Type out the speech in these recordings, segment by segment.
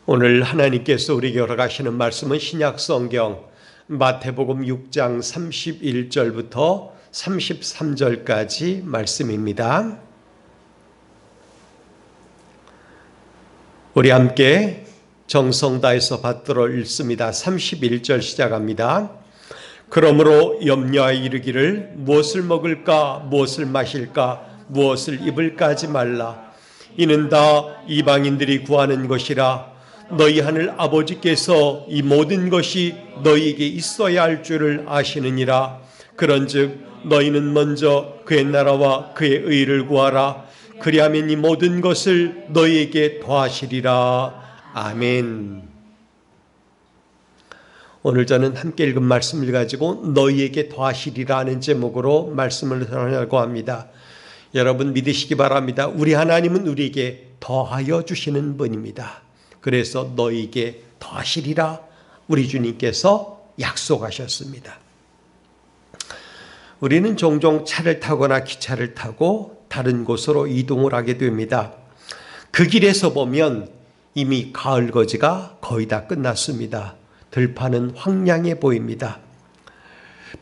오늘 하나님께서 우리에게 허락하시는 말씀은 신약성경 마태복음 6장 31절부터 33절까지 말씀입니다. 우리 함께 정성 다해서 받들어 읽습니다. 31절 시작합니다. 그러므로 염려하여 이르기를 무엇을 먹을까 무엇을 마실까 무엇을 입을까 하지 말라. 이는 다 이방인들이 구하는 것이라. 너희 하늘 아버지께서 이 모든 것이 너희에게 있어야 할 줄을 아시느니라. 그런즉 너희는 먼저 그의 나라와 그의 의를 구하라. 그리하면 이 모든 것을 너희에게 더하시리라. 아멘. 오늘 저는 함께 읽은 말씀을 가지고 너희에게 더하시리라는 제목으로 말씀을 하려고 합니다. 여러분 믿으시기 바랍니다. 우리 하나님은 우리에게 더하여 주시는 분입니다. 그래서 너희에게 더하시리라 우리 주님께서 약속하셨습니다. 우리는 종종 차를 타거나 기차를 타고 다른 곳으로 이동을 하게 됩니다. 그 길에서 보면 이미 가을 거지가 거의 다 끝났습니다. 들판은 황량해 보입니다.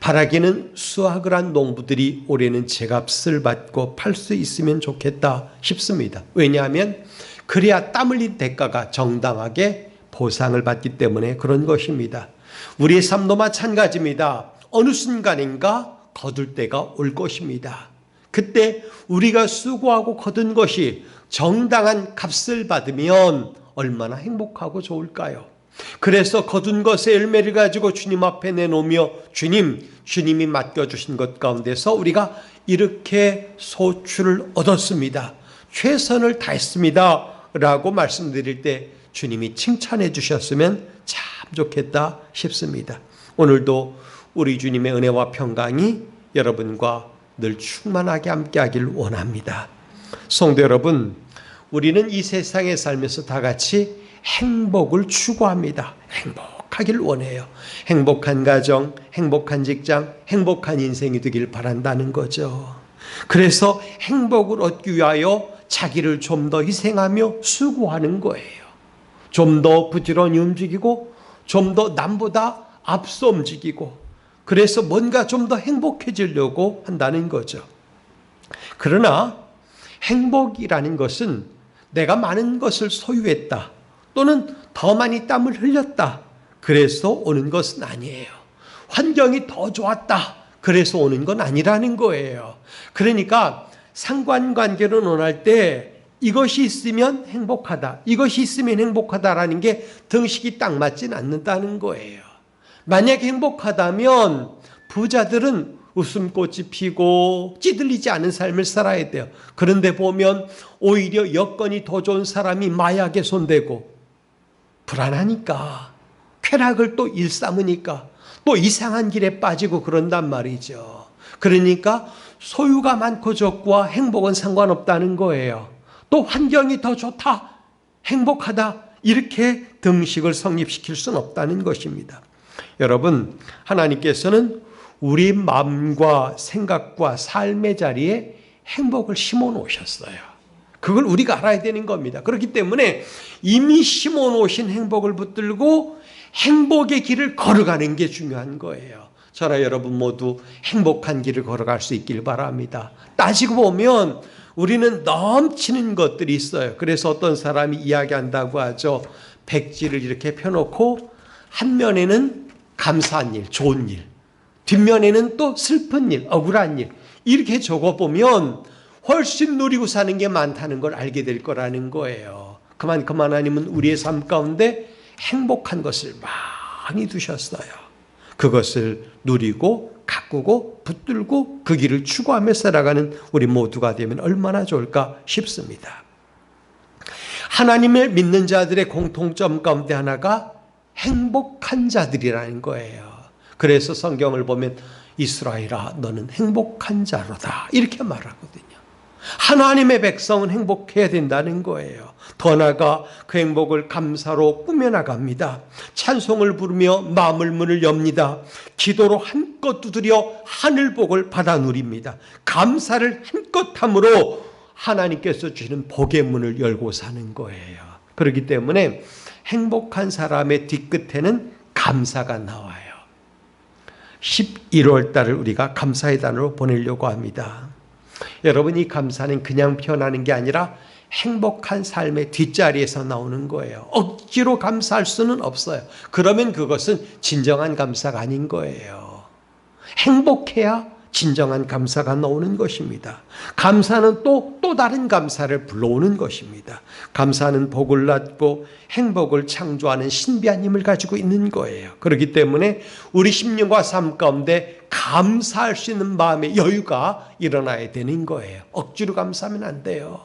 바라기는 수확을 한 농부들이 올해는 제값을 받고 팔 수 있으면 좋겠다 싶습니다. 왜냐하면 그래야 땀 흘린 대가가 정당하게 보상을 받기 때문에 그런 것입니다. 우리의 삶도 마찬가지입니다. 어느 순간인가 거둘 때가 올 것입니다. 그때 우리가 수고하고 거둔 것이 정당한 값을 받으면 얼마나 행복하고 좋을까요? 그래서 거둔 것의 열매를 가지고 주님 앞에 내놓으며 주님이 맡겨주신 것 가운데서 우리가 이렇게 소출을 얻었습니다. 최선을 다했습니다 라고 말씀드릴 때 주님이 칭찬해 주셨으면 참 좋겠다 싶습니다. 오늘도 우리 주님의 은혜와 평강이 여러분과 늘 충만하게 함께하길 원합니다. 성도 여러분, 우리는 이 세상에 살면서 다 같이 행복을 추구합니다. 행복하길 원해요. 행복한 가정, 행복한 직장, 행복한 인생이 되길 바란다는 거죠. 그래서 행복을 얻기 위하여 자기를 좀 더 희생하며 수고하는 거예요. 좀 더 부지런히 움직이고 좀 더 남보다 앞서 움직이고 그래서 뭔가 좀 더 행복해지려고 한다는 거죠. 그러나 행복이라는 것은 내가 많은 것을 소유했다 또는 더 많이 땀을 흘렸다 그래서 오는 것은 아니에요. 환경이 더 좋았다 그래서 오는 건 아니라는 거예요. 그러니까 상관관계를 논할 때 이것이 있으면 행복하다, 이것이 있으면 행복하다라는 게 등식이 딱 맞진 않는다는 거예요. 만약에 행복하다면 부자들은 웃음꽃이 피고 찌들리지 않은 삶을 살아야 돼요. 그런데 보면 오히려 여건이 더 좋은 사람이 마약에 손대고 불안하니까 쾌락을 또 일삼으니까 또 이상한 길에 빠지고 그런단 말이죠. 그러니까 소유가 많고 적고와 행복은 상관없다는 거예요. 또 환경이 더 좋다, 행복하다 이렇게 등식을 성립시킬 수는 없다는 것입니다. 여러분, 하나님께서는 우리 마음과 생각과 삶의 자리에 행복을 심어 놓으셨어요. 그걸 우리가 알아야 되는 겁니다. 그렇기 때문에 이미 심어 놓으신 행복을 붙들고 행복의 길을 걸어가는 게 중요한 거예요. 저나 여러분 모두 행복한 길을 걸어갈 수 있길 바랍니다. 따지고 보면 우리는 넘치는 것들이 있어요. 그래서 어떤 사람이 이야기한다고 하죠. 백지를 이렇게 펴놓고 한 면에는 감사한 일, 좋은 일, 뒷면에는 또 슬픈 일, 억울한 일 이렇게 적어보면 훨씬 누리고 사는 게 많다는 걸 알게 될 거라는 거예요. 그만큼 하나님은 우리의 삶 가운데 행복한 것을 많이 두셨어요. 그것을 누리고 가꾸고 붙들고 그 길을 추구하며 살아가는 우리 모두가 되면 얼마나 좋을까 싶습니다. 하나님을 믿는 자들의 공통점 가운데 하나가 행복한 자들이라는 거예요. 그래서 성경을 보면 이스라엘아 너는 행복한 자로다 이렇게 말하거든요. 하나님의 백성은 행복해야 된다는 거예요. 더 나아가 그 행복을 감사로 꾸며나갑니다. 찬송을 부르며 마음을 문을 엽니다. 기도로 한껏 두드려 하늘복을 받아 누립니다. 감사를 한껏 함으로 하나님께서 주시는 복의 문을 열고 사는 거예요. 그렇기 때문에 행복한 사람의 뒤끝에는 감사가 나와요. 11월 달을 우리가 감사의 달로 보내려고 합니다. 여러분, 이 감사는 그냥 표현하는 게 아니라 행복한 삶의 뒷자리에서 나오는 거예요. 억지로 감사할 수는 없어요. 그러면 그것은 진정한 감사가 아닌 거예요. 행복해야 진정한 감사가 나오는 것입니다. 감사는 또 다른 감사를 불러오는 것입니다. 감사는 복을 낳고 행복을 창조하는 신비한 힘을 가지고 있는 거예요. 그렇기 때문에 우리 심령과 삶 가운데 감사할 수 있는 마음의 여유가 일어나야 되는 거예요. 억지로 감사하면 안 돼요.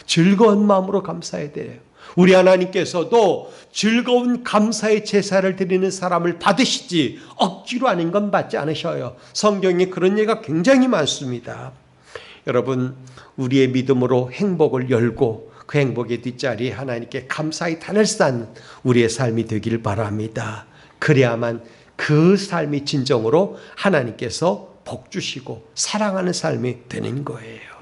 즐거운 마음으로 감사해야 돼요. 우리 하나님께서도 즐거운 감사의 제사를 드리는 사람을 받으시지 억지로 하는 건 받지 않으셔요. 성경에 그런 예가 굉장히 많습니다. 여러분, 우리의 믿음으로 행복을 열고 그 행복의 뒷자리에 하나님께 감사의 단을 쌓는 우리의 삶이 되길 바랍니다. 그래야만 그 삶이 진정으로 하나님께서 복 주시고 사랑하는 삶이 되는 거예요.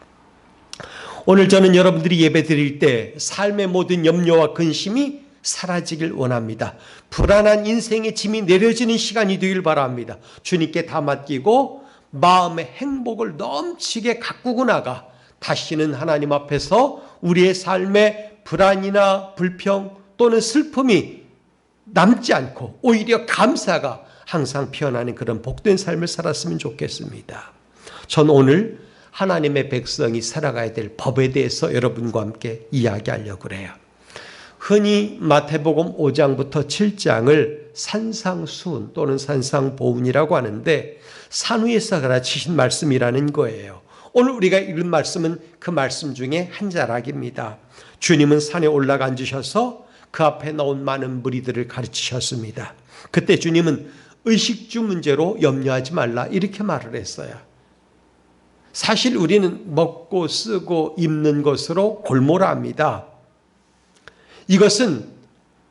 오늘 저는 여러분들이 예배 드릴 때 삶의 모든 염려와 근심이 사라지길 원합니다. 불안한 인생의 짐이 내려지는 시간이 되길 바랍니다. 주님께 다 맡기고 마음의 행복을 넘치게 가꾸고 나가 다시는 하나님 앞에서 우리의 삶에 불안이나 불평 또는 슬픔이 남지 않고 오히려 감사가 항상 피어나는 그런 복된 삶을 살았으면 좋겠습니다. 전 오늘 하나님의 백성이 살아가야 될 법에 대해서 여러분과 함께 이야기하려고 그래요. 흔히 마태복음 5장부터 7장을 산상수훈 또는 산상보훈이라고 하는데 산 위에서 가르치신 말씀이라는 거예요. 오늘 우리가 읽은 말씀은 그 말씀 중에 한 자락입니다. 주님은 산에 올라가 앉으셔서 그 앞에 나온 많은 무리들을 가르치셨습니다. 그때 주님은 의식주 문제로 염려하지 말라 이렇게 말을 했어요. 사실 우리는 먹고 쓰고 입는 것으로 골몰합니다. 이것은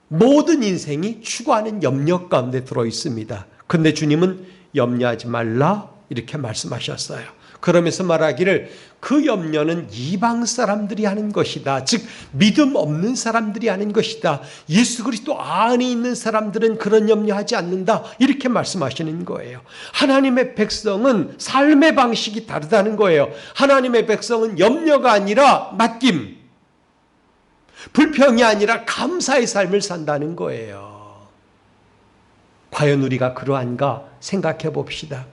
모든 인생이 추구하는 염려 가운데 들어 있습니다. 그런데 주님은 염려하지 말라 이렇게 말씀하셨어요. 그러면서 말하기를 그 염려는 이방 사람들이 하는 것이다. 즉 믿음 없는 사람들이 하는 것이다. 예수 그리스도 안에 있는 사람들은 그런 염려하지 않는다. 이렇게 말씀하시는 거예요. 하나님의 백성은 삶의 방식이 다르다는 거예요. 하나님의 백성은 염려가 아니라 맡김, 불평이 아니라 감사의 삶을 산다는 거예요. 과연 우리가 그러한가 생각해 봅시다.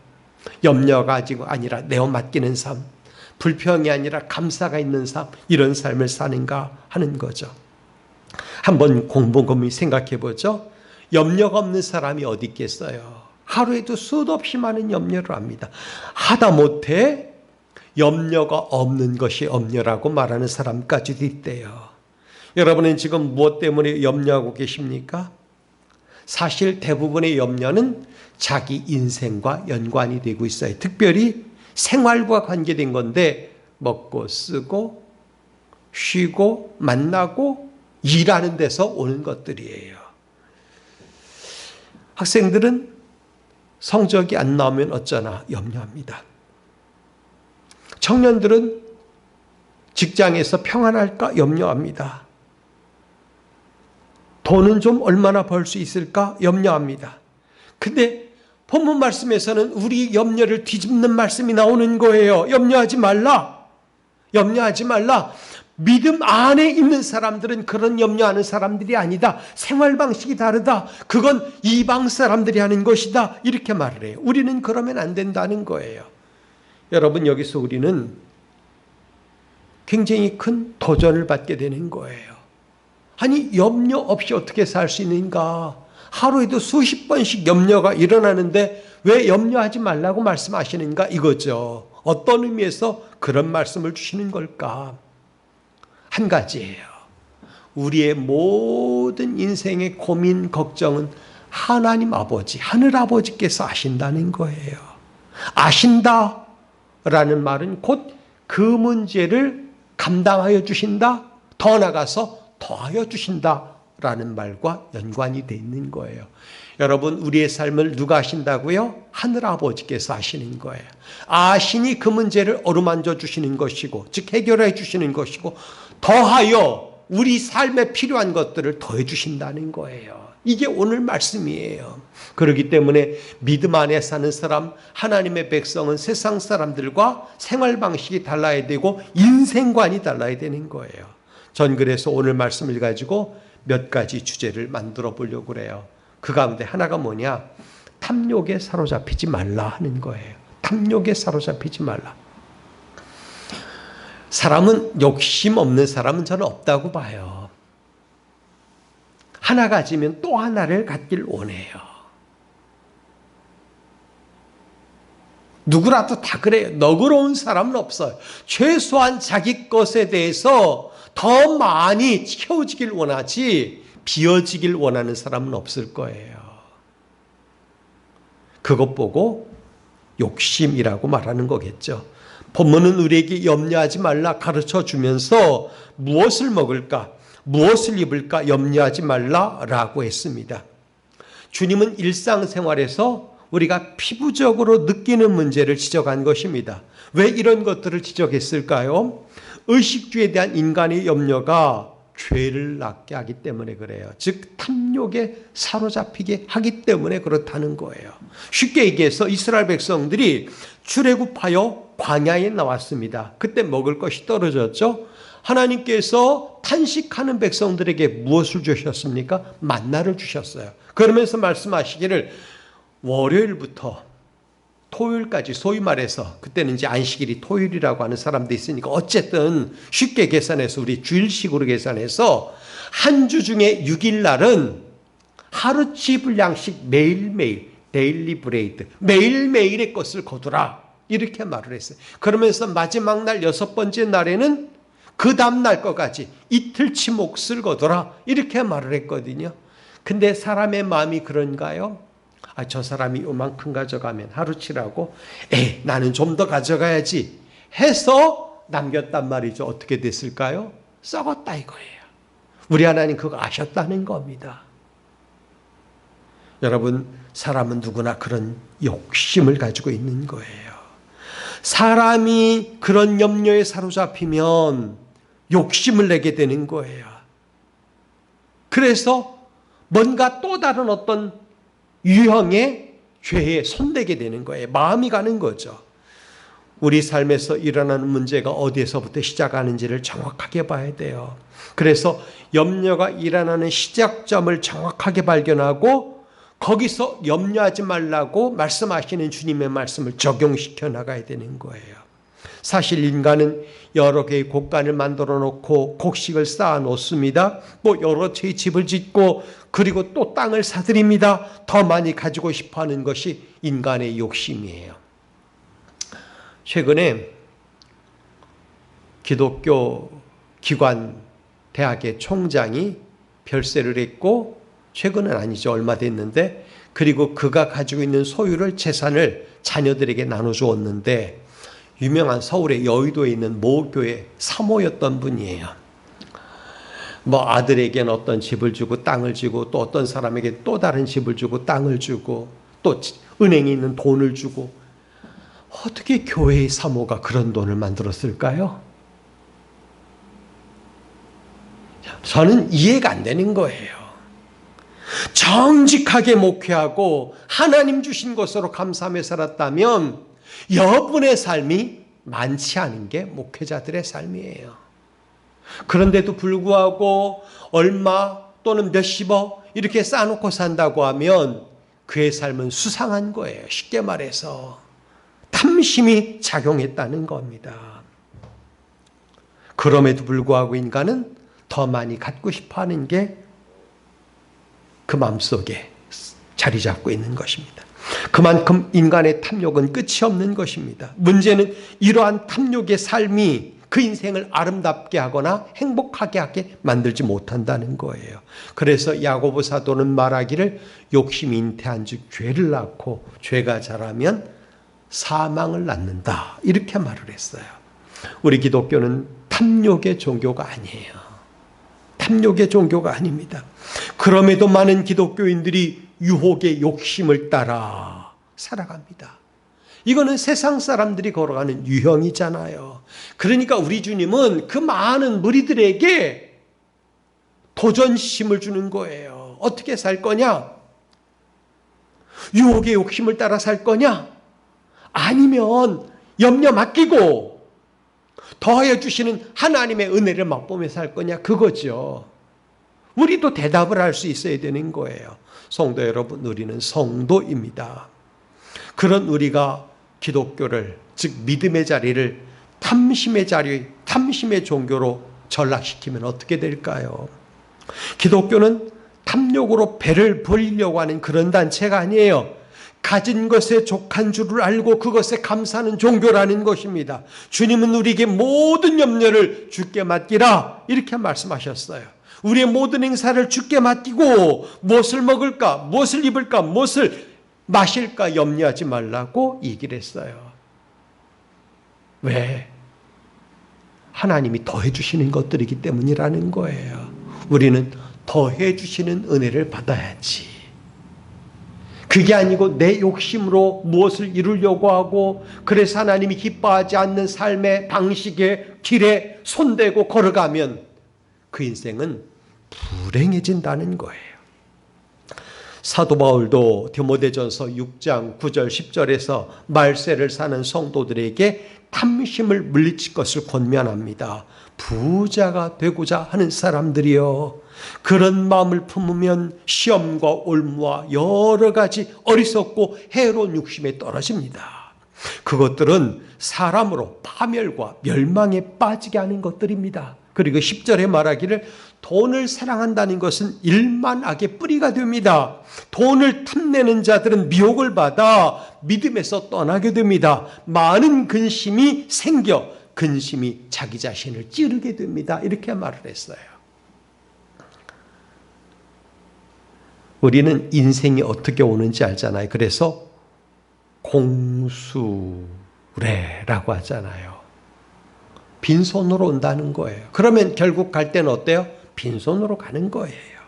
염려가 아니라 내어 맡기는 삶, 불평이 아니라 감사가 있는 삶, 이런 삶을 사는가 하는 거죠. 한번 곰곰이 생각해 보죠. 염려가 없는 사람이 어디 있겠어요. 하루에도 수도 없이 많은 염려를 합니다. 하다못해 염려가 없는 것이 염려라고 말하는 사람까지도 있대요. 여러분은 지금 무엇 때문에 염려하고 계십니까? 사실 대부분의 염려는 자기 인생과 연관이 되고 있어요. 특별히 생활과 관계된 건데 먹고 쓰고 쉬고 만나고 일하는 데서 오는 것들이에요. 학생들은 성적이 안 나오면 어쩌나 염려합니다. 청년들은 직장에서 평안할까 염려합니다. 돈은 좀 얼마나 벌 수 있을까 염려합니다. 근데 본문 말씀에서는 우리 염려를 뒤집는 말씀이 나오는 거예요. 염려하지 말라. 염려하지 말라. 믿음 안에 있는 사람들은 그런 염려하는 사람들이 아니다. 생활 방식이 다르다. 그건 이방 사람들이 하는 것이다. 이렇게 말을 해요. 우리는 그러면 안 된다는 거예요. 여러분, 여기서 우리는 굉장히 큰 도전을 받게 되는 거예요. 아니, 염려 없이 어떻게 살 수 있는가? 하루에도 수십 번씩 염려가 일어나는데 왜 염려하지 말라고 말씀하시는가 이거죠. 어떤 의미에서 그런 말씀을 주시는 걸까? 한 가지예요. 우리의 모든 인생의 고민, 걱정은 하나님 아버지, 하늘 아버지께서 아신다는 거예요. 아신다라는 말은 곧 그 문제를 감당하여 주신다, 더 나아가서 더하여 주신다라는 말과 연관이 되어 있는 거예요. 여러분, 우리의 삶을 누가 아신다고요? 하늘 아버지께서 아시는 거예요. 아시니 그 문제를 어루만져 주시는 것이고, 즉 해결해 주시는 것이고, 더하여 우리 삶에 필요한 것들을 더해 주신다는 거예요. 이게 오늘 말씀이에요. 그렇기 때문에 믿음 안에 사는 사람, 하나님의 백성은 세상 사람들과 생활 방식이 달라야 되고 인생관이 달라야 되는 거예요. 전 그래서 오늘 말씀을 가지고 몇 가지 주제를 만들어 보려고 그래요. 그 가운데 하나가 뭐냐? 탐욕에 사로잡히지 말라 하는 거예요. 탐욕에 사로잡히지 말라. 사람은 욕심 없는 사람은 저는 없다고 봐요. 하나 가지면 또 하나를 갖길 원해요. 누구라도 다 그래요. 너그러운 사람은 없어요. 최소한 자기 것에 대해서 더 많이 채워지길 원하지 비어지길 원하는 사람은 없을 거예요. 그것 보고 욕심이라고 말하는 거겠죠. 본문은 우리에게 염려하지 말라 가르쳐 주면서 무엇을 먹을까, 무엇을 입을까 염려하지 말라라고 했습니다. 주님은 일상생활에서 우리가 피부적으로 느끼는 문제를 지적한 것입니다. 왜 이런 것들을 지적했을까요? 의식주에 대한 인간의 염려가 죄를 낳게 하기 때문에 그래요. 즉 탐욕에 사로잡히게 하기 때문에 그렇다는 거예요. 쉽게 얘기해서 이스라엘 백성들이 출애굽하여 광야에 나왔습니다. 그때 먹을 것이 떨어졌죠. 하나님께서 탄식하는 백성들에게 무엇을 주셨습니까? 만나를 주셨어요. 그러면서 말씀하시기를 월요일부터 토요일까지, 소위 말해서 그때는 이제 안식일이 토요일이라고 하는 사람도 있으니까 어쨌든 쉽게 계산해서 우리 주일식으로 계산해서 한 주 중에 6일 날은 하루치 분량씩 매일매일 데일리 브레이드, 매일매일의 것을 거두라 이렇게 말을 했어요. 그러면서 마지막 날 6번째 날에는 그 다음 날 것까지 이틀치 몫을 거두라 이렇게 말을 했거든요. 근데 사람의 마음이 그런가요? 저 사람이 요만큼 가져가면 하루치라고 나는 좀 더 가져가야지 해서 남겼단 말이죠. 어떻게 됐을까요? 썩었다 이거예요. 우리 하나님 그거 아셨다는 겁니다. 여러분, 사람은 누구나 그런 욕심을 가지고 있는 거예요. 사람이 그런 염려에 사로잡히면 욕심을 내게 되는 거예요. 그래서 뭔가 또 다른 어떤 유형의 죄에 손대게 되는 거예요. 마음이 가는 거죠. 우리 삶에서 일어나는 문제가 어디에서부터 시작하는지를 정확하게 봐야 돼요. 그래서 염려가 일어나는 시작점을 정확하게 발견하고 거기서 염려하지 말라고 말씀하시는 주님의 말씀을 적용시켜 나가야 되는 거예요. 사실 인간은 여러 개의 곡간을 만들어 놓고 곡식을 쌓아 놓습니다. 또 여러 채의 집을 짓고 그리고 또 땅을 사들입니다. 더 많이 가지고 싶어 하는 것이 인간의 욕심이에요. 최근에 기독교 기관 대학의 총장이 별세를 했고, 최근은 아니죠. 얼마 됐는데, 그리고 그가 가지고 있는 소유를, 재산을 자녀들에게 나눠주었는데, 유명한 서울의 여의도에 있는 모 교회 사모였던 분이에요. 아들에게는 어떤 집을 주고 땅을 주고 또 어떤 사람에게 또 다른 집을 주고 땅을 주고 또 은행에 있는 돈을 주고, 어떻게 교회의 사모가 그런 돈을 만들었을까요? 저는 이해가 안 되는 거예요. 정직하게 목회하고 하나님 주신 것으로 감사하며 살았다면 여분의 삶이 많지 않은 게 목회자들의 삶이에요. 그런데도 불구하고 얼마 또는 몇십억 이렇게 쌓아놓고 산다고 하면 그의 삶은 수상한 거예요. 쉽게 말해서 탐심이 작용했다는 겁니다. 그럼에도 불구하고 인간은 더 많이 갖고 싶어하는 게 그 마음속에 자리 잡고 있는 것입니다. 그만큼 인간의 탐욕은 끝이 없는 것입니다. 문제는 이러한 탐욕의 삶이 그 인생을 아름답게 하거나 행복하게 하게 만들지 못한다는 거예요. 그래서 야고보 사도는 말하기를 욕심이 잉태한 즉 죄를 낳고 죄가 자라면 사망을 낳는다 이렇게 말을 했어요. 우리 기독교는 탐욕의 종교가 아니에요. 탐욕의 종교가 아닙니다. 그럼에도 많은 기독교인들이 유혹의 욕심을 따라 살아갑니다. 이거는 세상 사람들이 걸어가는 유형이잖아요. 그러니까 우리 주님은 그 많은 무리들에게 도전심을 주는 거예요. 어떻게 살 거냐? 유혹의 욕심을 따라 살 거냐? 아니면 염려 맡기고 더하여 주시는 하나님의 은혜를 맛보며 살 거냐? 그거죠. 우리도 대답을 할 수 있어야 되는 거예요. 성도 여러분, 우리는 성도입니다. 그런 우리가 기독교를, 즉 믿음의 자리를 탐심의 자리, 탐심의 종교로 전락시키면 어떻게 될까요? 기독교는 탐욕으로 배를 벌리려고 하는 그런 단체가 아니에요. 가진 것에 족한 줄을 알고 그것에 감사하는 종교라는 것입니다. 주님은 우리에게 모든 염려를 주께 맡기라 이렇게 말씀하셨어요. 우리의 모든 행사를 주께 맡기고 무엇을 먹을까, 무엇을 입을까, 무엇을 마실까 염려하지 말라고 얘기를 했어요. 왜? 하나님이 더해 주시는 것들이기 때문이라는 거예요. 우리는 더해 주시는 은혜를 받아야지. 그게 아니고 내 욕심으로 무엇을 이루려고 하고 그래서 하나님이 기뻐하지 않는 삶의 방식의 길에 손대고 걸어가면 그 인생은 불행해진다는 거예요. 사도 바울도 디모데전서 6장 9절 10절에서 말세를 사는 성도들에게 탐심을 물리칠 것을 권면합니다. 부자가 되고자 하는 사람들이여, 그런 마음을 품으면 시험과 올무와 여러 가지 어리석고 해로운 욕심에 떨어집니다. 그것들은 사람으로 파멸과 멸망에 빠지게 하는 것들입니다. 그리고 10절에 말하기를 돈을 사랑한다는 것은 일만악의 뿌리가 됩니다. 돈을 탐내는 자들은 미혹을 받아 믿음에서 떠나게 됩니다. 많은 근심이 생겨 근심이 자기 자신을 찌르게 됩니다. 이렇게 말을 했어요. 우리는 인생이 어떻게 오는지 알잖아요. 그래서 공수래라고 하잖아요. 빈손으로 온다는 거예요. 그러면 결국 갈 때는 어때요? 빈손으로 가는 거예요.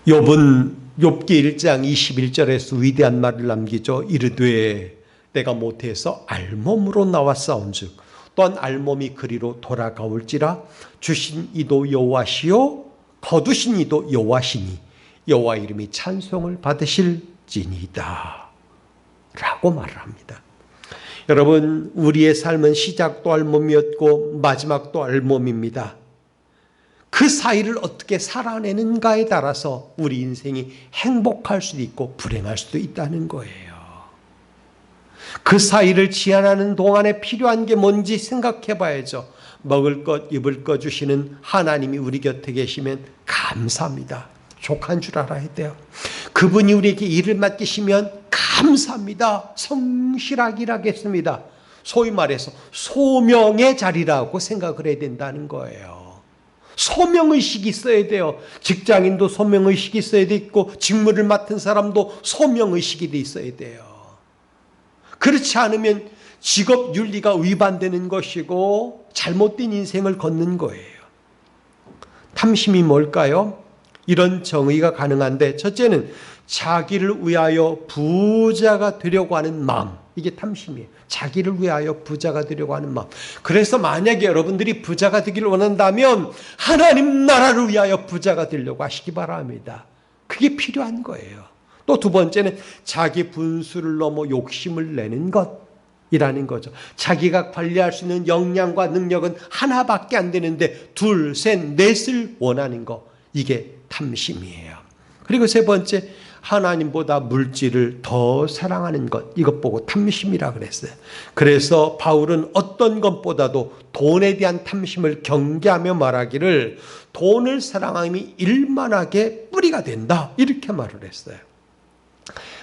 욥은 욥기 1장 21절에서 위대한 말을 남기죠. 이르되 내가 모태에서 알몸으로 나왔사온즉 또한 알몸이 그리로 돌아가올지라 주신 이도 여호와시요 거두신 이도 여호와시니 여호와 이름이 찬송을 받으실지니이다 라고 말을 합니다. 여러분, 우리의 삶은 시작도 알몸이었고 마지막도 알몸입니다. 그 사이를 어떻게 살아내는가에 따라서 우리 인생이 행복할 수도 있고 불행할 수도 있다는 거예요. 그 사이를 지나는 동안에 필요한 게 뭔지 생각해 봐야죠. 먹을 것, 입을 것 주시는 하나님이 우리 곁에 계시면 감사합니다. 족한 줄 알아야 돼요. 그분이 우리에게 일을 맡기시면 감사합니다. 성실하게 일하겠습니다. 소위 말해서 소명의 자리라고 생각을 해야 된다는 거예요. 소명의식이 있어야 돼요. 직장인도 소명의식이 있어야 되고 직무를 맡은 사람도 소명의식이 있어야 돼요. 그렇지 않으면 직업 윤리가 위반되는 것이고 잘못된 인생을 걷는 거예요. 탐심이 뭘까요? 이런 정의가 가능한데, 첫째는 자기를 위하여 부자가 되려고 하는 마음, 이게 탐심이에요. 자기를 위하여 부자가 되려고 하는 마음. 그래서 만약에 여러분들이 부자가 되기를 원한다면 하나님 나라를 위하여 부자가 되려고 하시기 바랍니다. 그게 필요한 거예요. 또 두 번째는 자기 분수를 넘어 욕심을 내는 것이라는 거죠. 자기가 관리할 수 있는 역량과 능력은 하나밖에 안 되는데 둘, 셋, 넷을 원하는 것, 이게 탐심이에요. 그리고 세 번째, 하나님보다 물질을 더 사랑하는 것, 이것 보고 탐심이라 그랬어요. 그래서 바울은 어떤 것보다도 돈에 대한 탐심을 경계하며 말하기를 돈을 사랑함이 일만하게 뿌리가 된다, 이렇게 말을 했어요.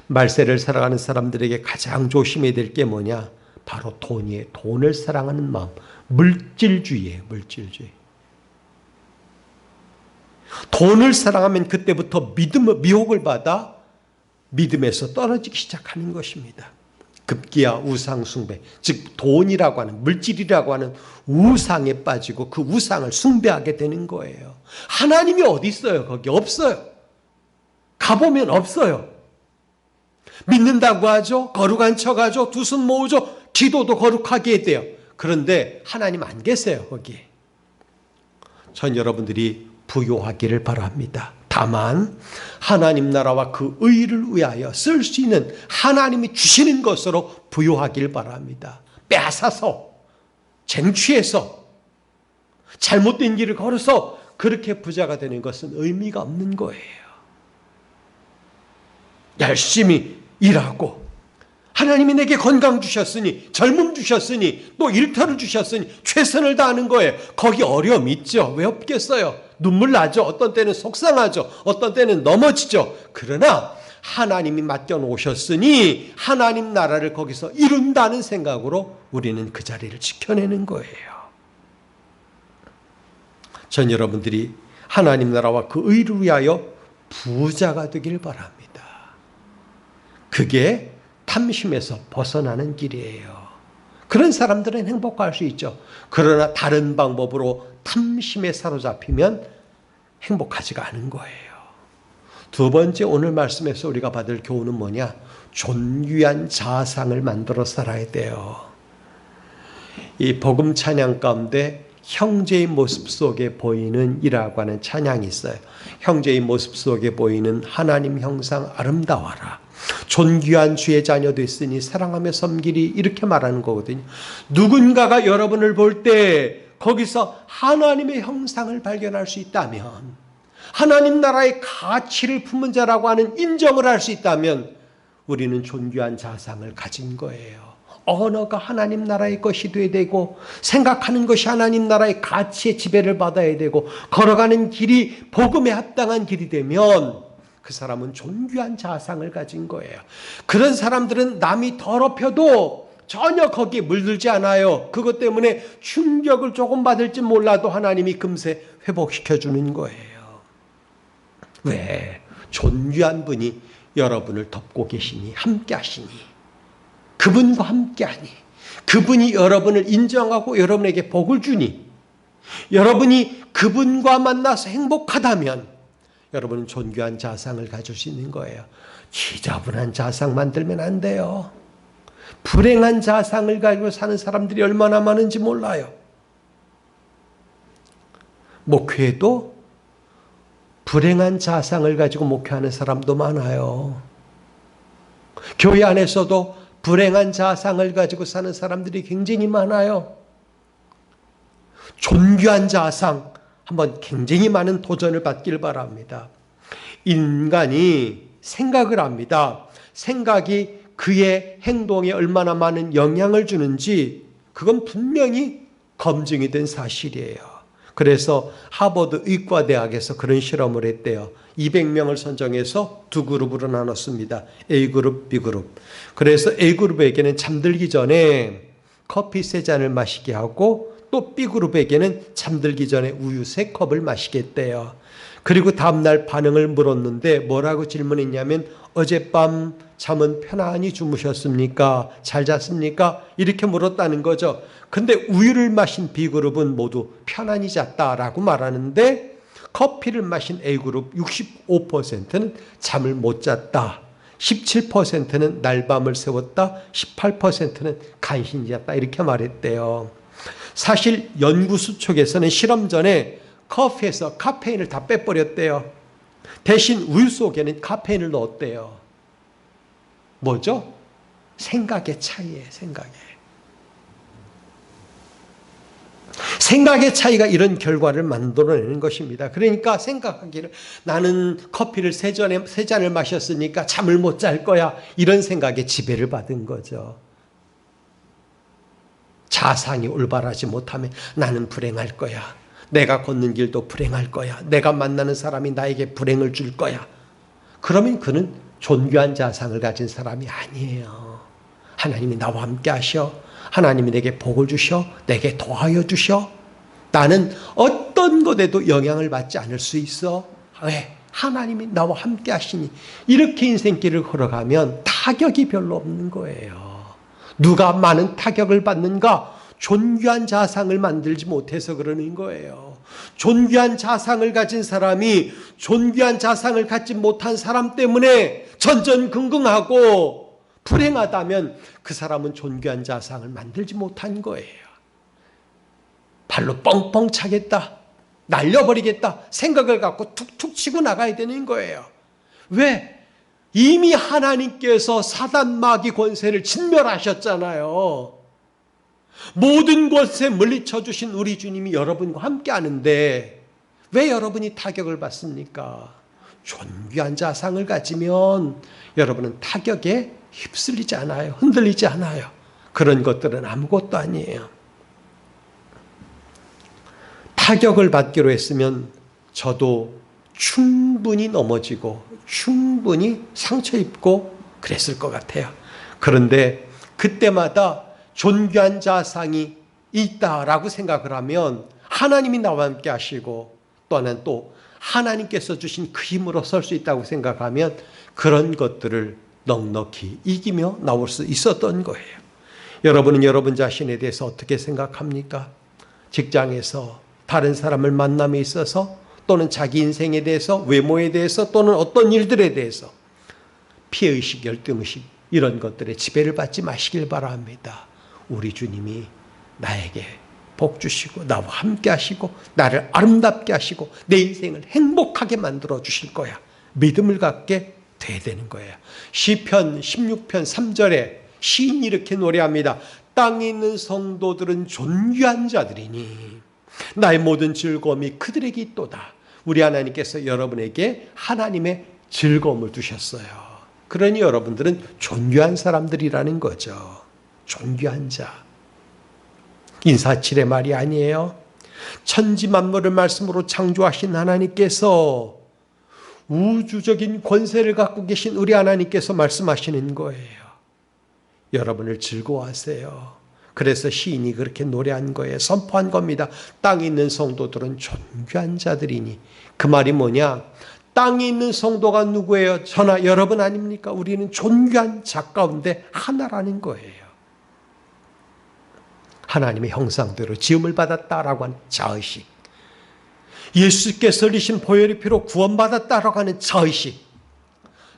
말세를 살아가는 사람들에게 가장 조심해야 될 게 뭐냐? 바로 돈이에요. 돈을 사랑하는 마음, 물질주의예요. 물질주의. 돈을 사랑하면 그때부터 미혹을 받아 믿음에서 떨어지기 시작하는 것입니다. 급기야 우상숭배, 즉 돈이라고 하는, 물질이라고 하는 우상에 빠지고 그 우상을 숭배하게 되는 거예요. 하나님이 어디 있어요? 거기 없어요. 가보면 없어요. 믿는다고 하죠. 거룩한 척하죠. 두 손 모으죠. 기도도 거룩하게 해야 돼요. 그런데 하나님 안 계세요, 거기에. 전 여러분들이 부요하기를 바랍니다. 다만 하나님 나라와 그 의를 위하여 쓸 수 있는 하나님이 주시는 것으로 부요하길 바랍니다. 빼앗아서, 쟁취해서, 잘못된 길을 걸어서 그렇게 부자가 되는 것은 의미가 없는 거예요. 열심히 일하고, 하나님이 내게 건강 주셨으니, 젊음 주셨으니, 또 일터를 주셨으니 최선을 다하는 거예요. 거기 어려움 있죠. 왜 없겠어요? 눈물 나죠. 어떤 때는 속상하죠. 어떤 때는 넘어지죠. 그러나 하나님이 맡겨놓으셨으니 하나님 나라를 거기서 이룬다는 생각으로 우리는 그 자리를 지켜내는 거예요. 전 여러분들이 하나님 나라와 그 의를 위하여 부자가 되길 바랍니다. 그게 탐심에서 벗어나는 길이에요. 그런 사람들은 행복할 수 있죠. 그러나 다른 방법으로 탐심에 사로잡히면 행복하지가 않은 거예요. 두 번째, 오늘 말씀에서 우리가 받을 교훈은 뭐냐? 존귀한 자상을 만들어 살아야 돼요. 이 복음 찬양 가운데 형제의 모습 속에 보이는 이라고 하는 찬양이 있어요. 형제의 모습 속에 보이는 하나님 형상 아름다워라. 존귀한 주의 자녀 됐으니 사랑하며 섬기리, 이렇게 말하는 거거든요. 누군가가 여러분을 볼 때 거기서 하나님의 형상을 발견할 수 있다면, 하나님 나라의 가치를 품은 자라고 하는 인정을 할 수 있다면 우리는 존귀한 자상을 가진 거예요. 언어가 하나님 나라의 것이 돼야 되고, 생각하는 것이 하나님 나라의 가치의 지배를 받아야 되고, 걸어가는 길이 복음에 합당한 길이 되면 그 사람은 존귀한 자상을 가진 거예요. 그런 사람들은 남이 더럽혀도 전혀 거기에 물들지 않아요. 그것 때문에 충격을 조금 받을지 몰라도 하나님이 금세 회복시켜 주는 거예요. 왜? 존귀한 분이 여러분을 덮고 계시니, 함께 하시니, 그분과 함께 하니, 그분이 여러분을 인정하고 여러분에게 복을 주니, 여러분이 그분과 만나서 행복하다면 여러분은 존귀한 자상을 가질 수 있는 거예요. 지저분한 자상 만들면 안 돼요. 불행한 자상을 가지고 사는 사람들이 얼마나 많은지 몰라요. 목회도 불행한 자상을 가지고 목회하는 사람도 많아요. 교회 안에서도 불행한 자상을 가지고 사는 사람들이 굉장히 많아요. 존귀한 자상, 한번 굉장히 많은 도전을 받길 바랍니다. 인간이 생각을 합니다. 생각이 그의 행동에 얼마나 많은 영향을 주는지 그건 분명히 검증이 된 사실이에요. 그래서 하버드 의과대학에서 그런 실험을 했대요. 200명을 선정해서 두 그룹으로 나눴습니다. A그룹, B그룹. 그래서 A그룹에게는 잠들기 전에 커피 3잔을 마시게 하고, 또 B그룹에게는 잠들기 전에 우유 3컵을 마시게 했대요. 그리고 다음날 반응을 물었는데 뭐라고 질문했냐면, 어젯밤 잠은 편안히 주무셨습니까? 잘 잤습니까? 이렇게 물었다는 거죠. 근데 우유를 마신 B그룹은 모두 편안히 잤다라고 말하는데, 커피를 마신 A그룹 65%는 잠을 못 잤다, 17%는 날밤을 새웠다, 18%는 간신히 잤다, 이렇게 말했대요. 사실 연구소 쪽에서는 실험 전에 커피에서 카페인을 다 빼버렸대요. 대신 우유 속에는 카페인을 넣었대요. 뭐죠? 생각의 차이예요. 생각의 차이가 이런 결과를 만들어내는 것입니다. 그러니까 생각하기를, 나는 커피를 3잔을 마셨으니까 잠을 못 잘 거야, 이런 생각에 지배를 받은 거죠. 자상이 올바르지 못하면 나는 불행할 거야, 내가 걷는 길도 불행할 거야, 내가 만나는 사람이 나에게 불행을 줄 거야. 그러면 그는 존귀한 자상을 가진 사람이 아니에요. 하나님이 나와 함께 하셔, 하나님이 내게 복을 주셔, 내게 도하여 주셔, 나는 어떤 것에도 영향을 받지 않을 수 있어. 왜? 하나님이 나와 함께 하시니. 이렇게 인생길을 걸어가면 타격이 별로 없는 거예요. 누가 많은 타격을 받는가? 존귀한 자상을 만들지 못해서 그러는 거예요. 존귀한 자상을 가진 사람이 존귀한 자상을 갖지 못한 사람 때문에 전전긍긍하고 불행하다면 그 사람은 존귀한 자상을 만들지 못한 거예요. 발로 뻥뻥 차겠다, 날려버리겠다 생각을 갖고 툭툭 치고 나가야 되는 거예요. 왜? 이미 하나님께서 사단 마귀 권세를 진멸하셨잖아요. 모든 권세 물리쳐 주신 우리 주님이 여러분과 함께 하는데 왜 여러분이 타격을 받습니까? 존귀한 자상을 가지면 여러분은 타격에 휩쓸리지 않아요. 흔들리지 않아요. 그런 것들은 아무것도 아니에요. 타격을 받기로 했으면 저도 충분히 넘어지고 충분히 상처 입고 그랬을 것 같아요. 그런데 그때마다 존귀한 자상이 있다라고 생각을 하면 하나님이 나와 함께 하시고 또는 또 하나님께서 주신 그 힘으로 설 수 있다고 생각하면 그런 것들을 넉넉히 이기며 나올 수 있었던 거예요. 여러분은 여러분 자신에 대해서 어떻게 생각합니까? 직장에서 다른 사람을 만남에 있어서 또는 자기 인생에 대해서 외모에 대해서 또는 어떤 일들에 대해서 피해의식, 열등의식 이런 것들에 지배를 받지 마시길 바랍니다. 우리 주님이 나에게 복 주시고 나와 함께 하시고 나를 아름답게 하시고 내 인생을 행복하게 만들어 주실 거야. 믿음을 갖게 돼야 되는 거예요. 시편 16편 3절에 시인이 이렇게 노래합니다. 땅에 있는 성도들은 존귀한 자들이니 나의 모든 즐거움이 그들에게 있도다. 우리 하나님께서 여러분에게 하나님의 즐거움을 주셨어요. 그러니 여러분들은 존귀한 사람들이라는 거죠. 존귀한 자. 인사치레 말이 아니에요. 천지 만물을 말씀으로 창조하신 하나님께서 우주적인 권세를 갖고 계신 우리 하나님께서 말씀하시는 거예요. 여러분을 즐거워하세요. 그래서 시인이 그렇게 노래한 거예요. 선포한 겁니다. 땅에 있는 성도들은 존귀한 자들이니. 그 말이 뭐냐? 땅에 있는 성도가 누구예요? 저나 여러분 아닙니까? 우리는 존귀한 자 가운데 하나라는 거예요. 하나님의 형상대로 지음을 받았다라고 하는 자의식. 예수께서 흘리신 보혈의 피로 구원받았다라고 하는 자의식.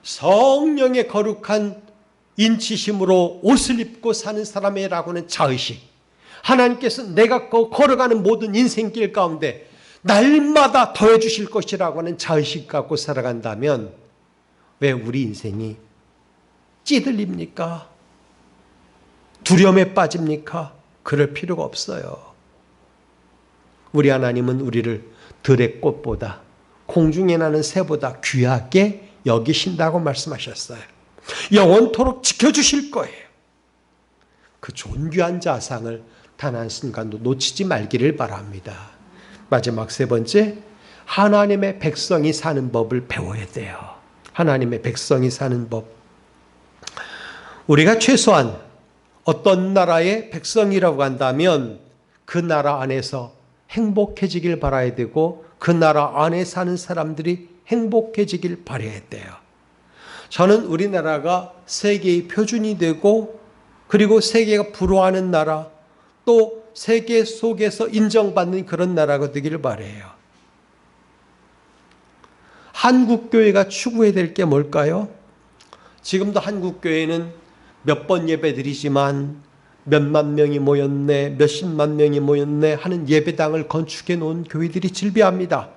성령의 거룩한 인치심으로 옷을 입고 사는 사람이라고 하는 자의식. 하나님께서 내가 걸어가는 모든 인생길 가운데 날마다 더해 주실 것이라고 하는 자의식 갖고 살아간다면 왜 우리 인생이 찌들립니까? 두려움에 빠집니까? 그럴 필요가 없어요. 우리 하나님은 우리를 들의 꽃보다 공중에 나는 새보다 귀하게 여기신다고 말씀하셨어요. 영원토록 지켜주실 거예요. 그 존귀한 자상을 단 한순간도 놓치지 말기를 바랍니다. 마지막 세 번째, 하나님의 백성이 사는 법을 배워야 돼요. 하나님의 백성이 사는 법. 우리가 최소한 어떤 나라의 백성이라고 한다면 그 나라 안에서 행복해지길 바라야 되고 그 나라 안에 사는 사람들이 행복해지길 바라야 돼요. 저는 우리나라가 세계의 표준이 되고 그리고 세계가 부러워하는 나라 또 세계 속에서 인정받는 그런 나라가 되기를 바라요. 한국교회가 추구해야 될 게 뭘까요? 지금도 한국교회는 몇 번 예배드리지만 몇만 명이 모였네, 몇십만 명이 모였네 하는 예배당을 건축해 놓은 교회들이 질비합니다.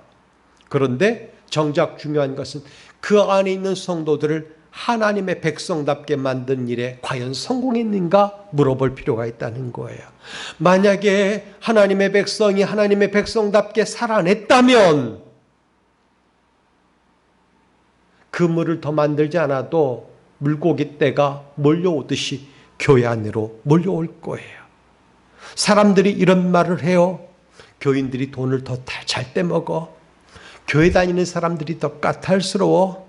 그런데 정작 중요한 것은 그 안에 있는 성도들을 하나님의 백성답게 만든 일에 과연 성공했는가 물어볼 필요가 있다는 거예요. 만약에 하나님의 백성이 하나님의 백성답게 살아냈다면 그물을 더 만들지 않아도 물고기 떼가 몰려오듯이 교회 안으로 몰려올 거예요. 사람들이 이런 말을 해요. 교인들이 돈을 더 잘 떼먹어. 교회 다니는 사람들이 더 까탈스러워.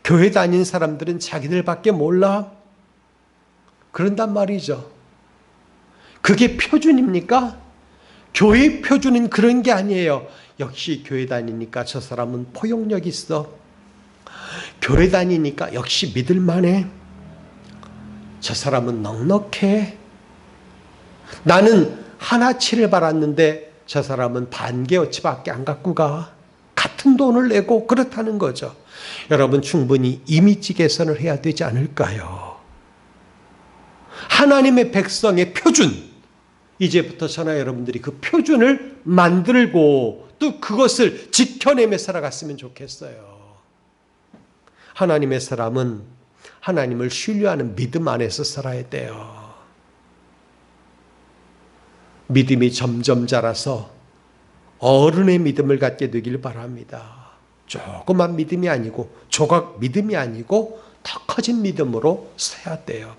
교회 다니는 사람들은 자기들밖에 몰라. 그런단 말이죠. 그게 표준입니까? 교회의 표준은 그런 게 아니에요. 역시 교회 다니니까 저 사람은 포용력 있어. 교회 다니니까 역시 믿을만해. 저 사람은 넉넉해. 나는 하나치를 받았는데 저 사람은 반개어치밖에 안 갖고 가. 같은 돈을 내고 그렇다는 거죠. 여러분 충분히 이미지 개선을 해야 되지 않을까요? 하나님의 백성의 표준. 이제부터 저나 여러분들이 그 표준을 만들고 또 그것을 지켜내며 살아갔으면 좋겠어요. 하나님의 사람은 하나님을 신뢰하는 믿음 안에서 살아야 돼요. 믿음이 점점 자라서 어른의 믿음을 갖게 되길 바랍니다. 조그만 믿음이 아니고 조각 믿음이 아니고 더 커진 믿음으로 서야 돼요.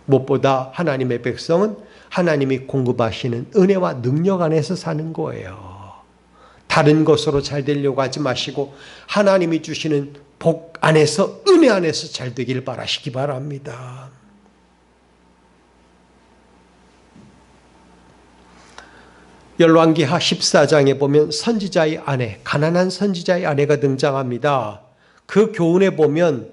무엇보다 하나님의 백성은 하나님이 공급하시는 은혜와 능력 안에서 사는 거예요. 다른 것으로 잘 되려고 하지 마시고 하나님이 주시는 복 안에서, 은혜 안에서 잘 되길 바라시기 바랍니다. 열왕기하 14장에 보면 선지자의 아내, 가난한 선지자의 아내가 등장합니다. 그 교훈에 보면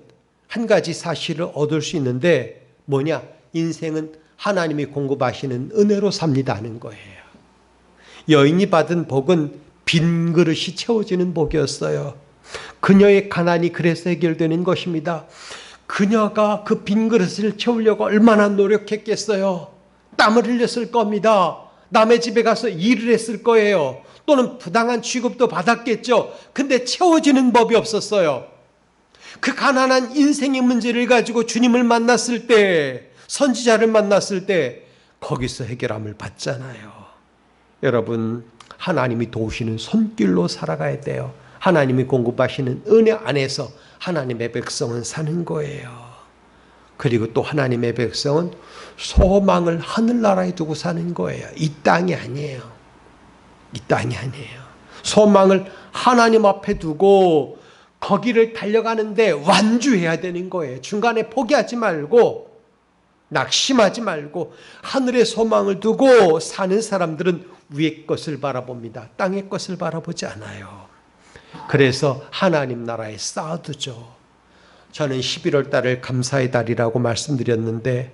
한 가지 사실을 얻을 수 있는데 뭐냐? 인생은 하나님이 공급하시는 은혜로 삽니다 하는 거예요. 여인이 받은 복은 빈 그릇이 채워지는 복이었어요. 그녀의 가난이 그래서 해결되는 것입니다. 그녀가 그 빈 그릇을 채우려고 얼마나 노력했겠어요. 땀을 흘렸을 겁니다. 남의 집에 가서 일을 했을 거예요. 또는 부당한 취급도 받았겠죠. 근데 채워지는 법이 없었어요. 그 가난한 인생의 문제를 가지고 주님을 만났을 때, 선지자를 만났을 때 거기서 해결함을 받잖아요. 여러분, 하나님이 도우시는 손길로 살아가야 돼요. 하나님이 공급하시는 은혜 안에서 하나님의 백성은 사는 거예요. 그리고 또 하나님의 백성은 소망을 하늘나라에 두고 사는 거예요. 이 땅이 아니에요. 이 땅이 아니에요. 소망을 하나님 앞에 두고 거기를 달려가는데 완주해야 되는 거예요. 중간에 포기하지 말고 낙심하지 말고 하늘의 소망을 두고 사는 사람들은 위의 것을 바라봅니다. 땅의 것을 바라보지 않아요. 그래서 하나님 나라에 쌓아두죠. 저는 11월 달을 감사의 달이라고 말씀드렸는데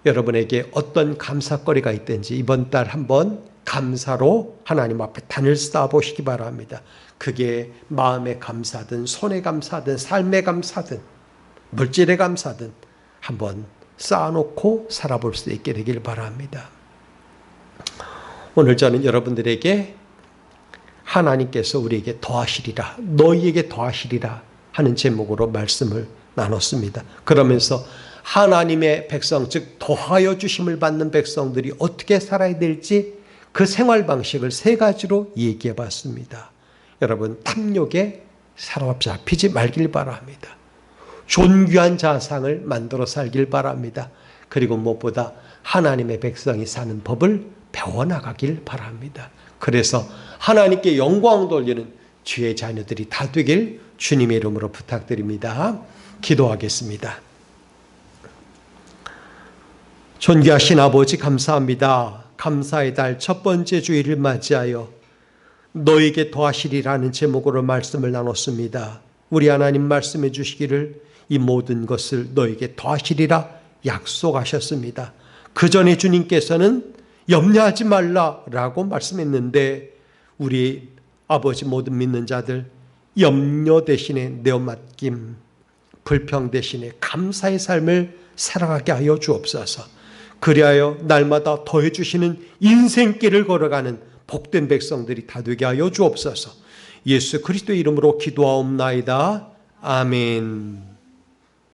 여러분에게 어떤 감사거리가 있든지 이번 달 한번 감사로 하나님 앞에 단을 쌓아보시기 바랍니다. 그게 마음의 감사든 손의 감사든 삶의 감사든 물질의 감사든 한번 쌓아놓고 살아볼 수 있게 되길 바랍니다. 오늘 저는 여러분들에게 하나님께서 우리에게 더하시리라, 너희에게 더하시리라 하는 제목으로 말씀을 나눴습니다. 그러면서 하나님의 백성, 즉 더하여 주심을 받는 백성들이 어떻게 살아야 될지 그 생활 방식을 세 가지로 얘기해 봤습니다. 여러분, 탐욕에 사로잡히지 말길 바랍니다. 존귀한 자상을 만들어 살길 바랍니다. 그리고 무엇보다 하나님의 백성이 사는 법을 배워나가길 바랍니다. 그래서 하나님께 영광 돌리는 주의 자녀들이 다 되길 주님의 이름으로 부탁드립니다. 기도하겠습니다. 존귀하신 아버지, 감사합니다. 감사의 달 첫 번째 주일을 맞이하여 너에게 더하시리라는 제목으로 말씀을 나눴습니다. 우리 하나님 말씀해 주시기를 이 모든 것을 너에게 더하시리라 약속하셨습니다. 그 전에 주님께서는 염려하지 말라라고 말씀했는데 우리 아버지 모든 믿는 자들 염려 대신에 내어맡김, 불평 대신에 감사의 삶을 살아가게 하여 주옵소서. 그리하여 날마다 더해 주시는 인생길을 걸어가는 복된 백성들이 다 되게 하여 주옵소서. 예수 그리스도의 이름으로 기도하옵나이다. 아멘.